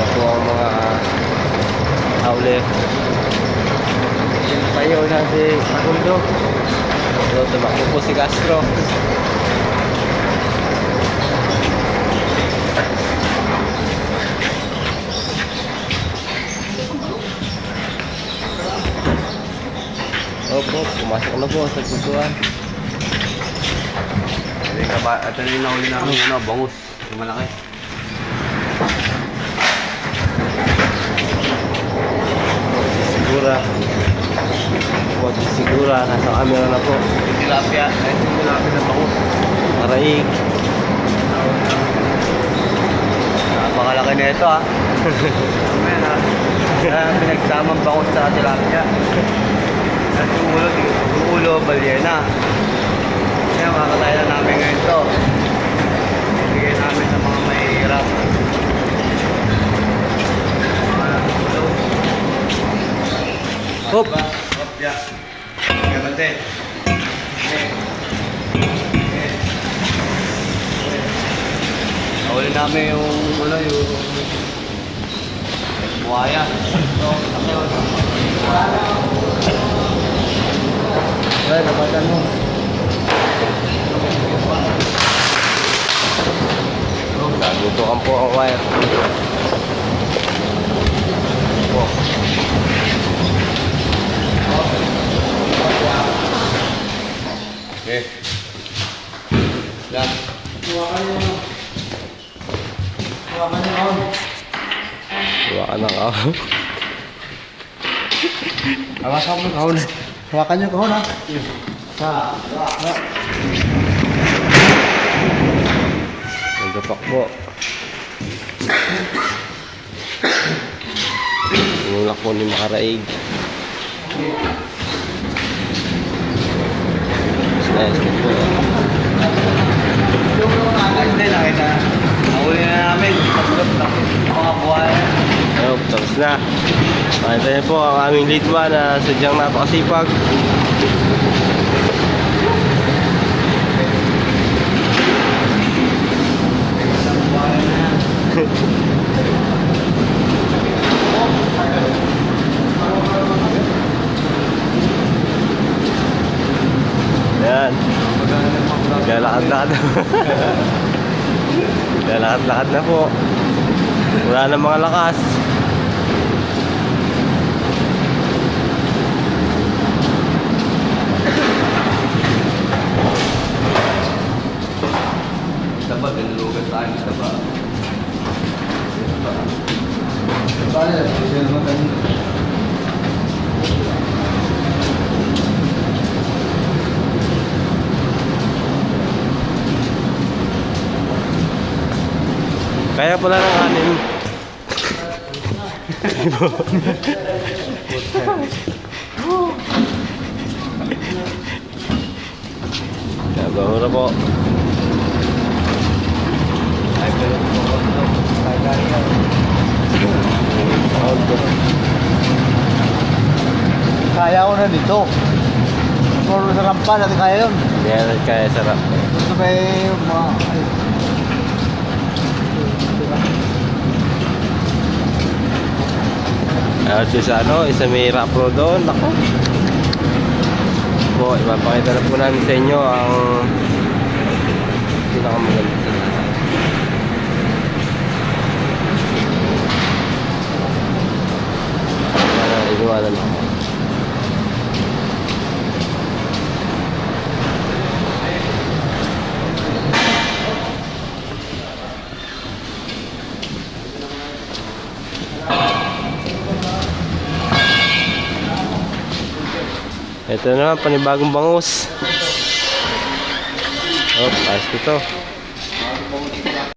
na po ang mga hawli. Yung payo na si Facundo. So, tumakbo po si Castro. Opo, pumasok na po sa tutuan. Ito na yung nahuli namin, bangus. Yung malaki. Sigura. Buat sigura, nasa camera na po. Tilapia. Ito yung tilapia na bangus. Maraig. Napakalaki na ito, ha. Amen, ha. Pinagsamang bangus sa tilapia. At yung ulo, balyena. Kaya makakatay na namin ngayon ito. Ibigay namin sa mga mahihirap. Hop! Hop, ya. Kaya bante. Nahuli namin yung buhaya. Ay, napatan mo. Nagutukan po ang wire. Oh. Okay. Yan. Hawakan ng kahon. Hawakan mo kahon. Hawakan niyo kahon, ha. Nagdapak po. Tumulak po ni Makaraig. Nice po. Hindi, nakita. Nahuli na namin. Pagkap na mga buhay. Ayun, tapos na. Makita niyo po ang aming lead man na sadyang napakasipag. Yan. Galakad-lakad na. Galakad-lakad na po. Wala na mga lakas. Isa ba? Dinulugan tayo. Isa ba? Kaya pala ng anim. Bago na po. Kaya ko na dito. Puro sa rampa, natin kaya yun. Hindi yan kaya sarap. Gusto ba yung mga... At sa ano, isa may rapro doon. Ako. Po, ipapakita na po namin sa inyo ang pinakamaganda. Inuwanan ako. Ito naman, panibagong bangus. Oh, ayos ito.